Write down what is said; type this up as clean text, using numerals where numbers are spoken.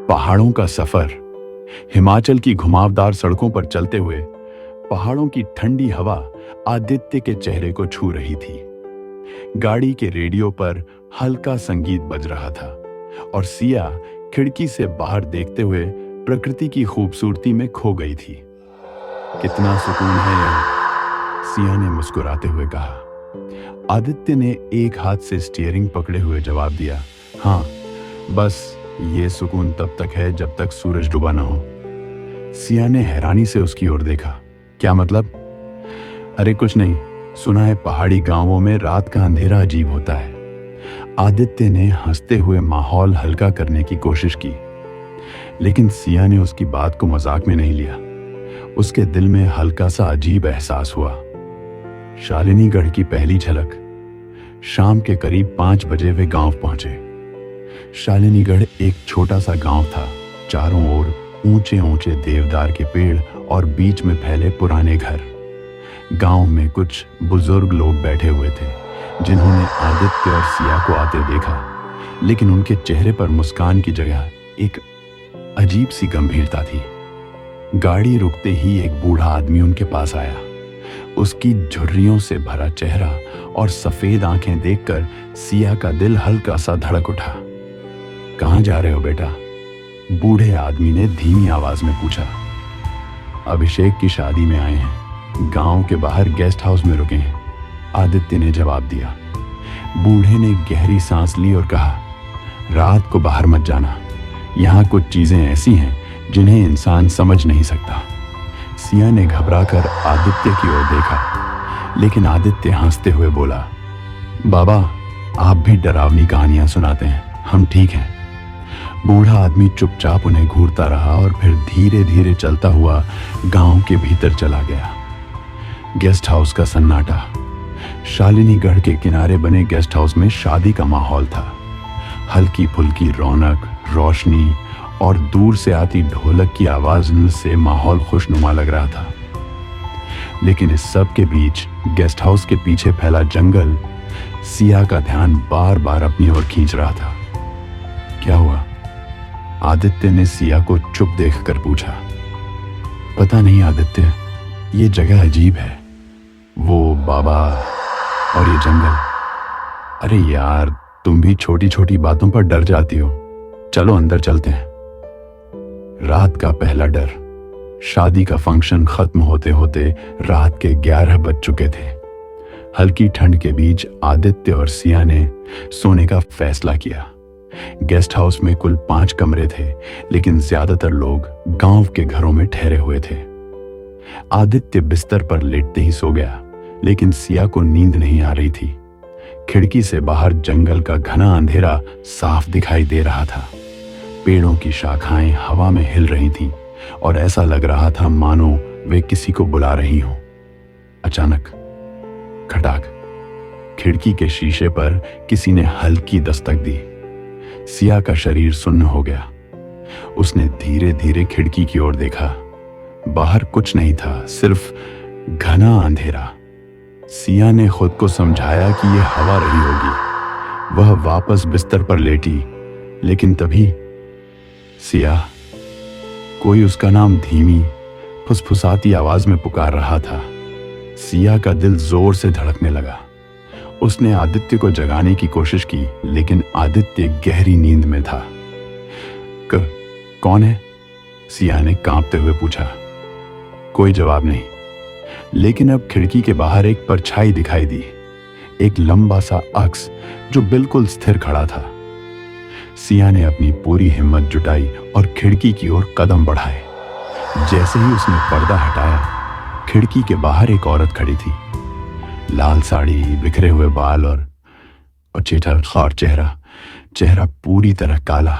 पहाड़ों का सफर। हिमाचल की घुमावदार सड़कों पर चलते हुए पहाड़ों की ठंडी हवा आदित्य के चेहरे को छू रही थी। गाड़ी के रेडियो पर हल्का संगीत बज रहा था और सिया खिड़की से बाहर देखते हुए प्रकृति की खूबसूरती में खो गई थी। कितना सुकून है यहाँ, सिया ने मुस्कुराते हुए कहा। आदित्य ने एक हाथ से स्टीयरिंग पकड़े हुए जवाब दिया, हाँ, बस ये सुकून तब तक है जब तक सूरज डूबा ना हो। सिया ने हैरानी से उसकी ओर देखा। क्या मतलब? अरे कुछ नहीं, सुना है पहाड़ी गांवों में रात का अंधेरा अजीब होता है। आदित्य ने हंसते हुए माहौल हल्का करने की कोशिश की, लेकिन सिया ने उसकी बात को मजाक में नहीं लिया। उसके दिल में हल्का सा अजीब एहसास हुआ। शालिनीगढ़ की पहली झलक। शाम के करीब 5 बजे वे गांव पहुंचे। शालिनीगढ़ एक छोटा सा गांव था। चारों ओर ऊंचे ऊंचे देवदार के पेड़ और बीच में फैले पुराने घर। गांव में कुछ बुजुर्ग लोग बैठे हुए थे जिन्होंने आदित्य और सिया को आते देखा, लेकिन उनके चेहरे पर मुस्कान की जगह एक अजीब सी गंभीरता थी। गाड़ी रुकते ही एक बूढ़ा आदमी उनके पास आया। उसकी झुर्रियों से भरा चेहरा और सफेद आंखें देखकर सिया का दिल हल्का सा धड़क उठा। कहाँ जा रहे हो बेटा? बूढ़े आदमी ने धीमी आवाज में पूछा। अभिषेक की शादी में आए हैं, गांव के बाहर गेस्ट हाउस में रुके हैं, आदित्य ने जवाब दिया। बूढ़े ने गहरी सांस ली और कहा, रात को बाहर मत जाना, यहाँ कुछ चीजें ऐसी हैं जिन्हें इंसान समझ नहीं सकता। सिया ने घबराकर आदित्य की ओर देखा, लेकिन आदित्य हंसते हुए बोला, बाबा, आप भी डरावनी कहानियां सुनाते हैं, हम ठीक हैं। बूढ़ा आदमी चुपचाप उन्हें घूरता रहा और फिर धीरे धीरे चलता हुआ गांव के भीतर चला गया। गेस्ट हाउस का सन्नाटा। शालिनीगढ़ के किनारे बने गेस्ट हाउस में शादी का माहौल था। हल्की फुल्की रौनक, रोशनी और दूर से आती ढोलक की आवाज से माहौल खुशनुमा लग रहा था। लेकिन इस सब के बीच गेस्ट हाउस के पीछे फैला जंगल सिया का ध्यान बार बार अपनी ओर खींच रहा था। क्या हुआ? आदित्य ने सिया को चुप देखकर पूछा। पता नहीं आदित्य, ये जगह अजीब है, वो बाबा और ये जंगल। अरे यार, तुम भी छोटी छोटी बातों पर डर जाती हो, चलो अंदर चलते हैं। रात का पहला डर। शादी का फंक्शन खत्म होते होते रात के 11 बज चुके थे। हल्की ठंड के बीच आदित्य और सिया ने सोने का फैसला किया। गेस्ट हाउस में कुल 5 कमरे थे, लेकिन ज्यादातर लोग गांव के घरों में ठहरे हुए थे। आदित्य बिस्तर पर लेटते ही सो गया, लेकिन सिया को नींद नहीं आ रही थी। खिड़की से बाहर जंगल का घना अंधेरा साफ दिखाई दे रहा था। पेड़ों की शाखाएं हवा में हिल रही थीं और ऐसा लग रहा था मानो वे किसी को बुला रही हों। अचानक खटाक, खिड़की के शीशे पर किसी ने हल्की दस्तक दी। सिया का शरीर सुन्न हो गया। उसने धीरे धीरे खिड़की की ओर देखा। बाहर कुछ नहीं था, सिर्फ घना अंधेरा। सिया ने खुद को समझाया कि यह हवा रही होगी। वह वापस बिस्तर पर लेटी, लेकिन तभी सिया, कोई उसका नाम धीमी फुसफुसाती आवाज में पुकार रहा था। सिया का दिल जोर से धड़कने लगा। उसने आदित्य को जगाने की कोशिश की, लेकिन आदित्य गहरी नींद में था। कौन है? सिया ने कांपते हुए पूछा। कोई जवाब नहीं, लेकिन अब खिड़की के बाहर एक परछाई दिखाई दी, एक लंबा सा अक्स जो बिल्कुल स्थिर खड़ा था। सिया ने अपनी पूरी हिम्मत जुटाई और खिड़की की ओर कदम बढ़ाए। जैसे ही उसने पर्दा हटाया, खिड़की के बाहर एक औरत खड़ी थी। लाल साड़ी, बिखरे हुए बाल और चेहरा पूरी तरह काला।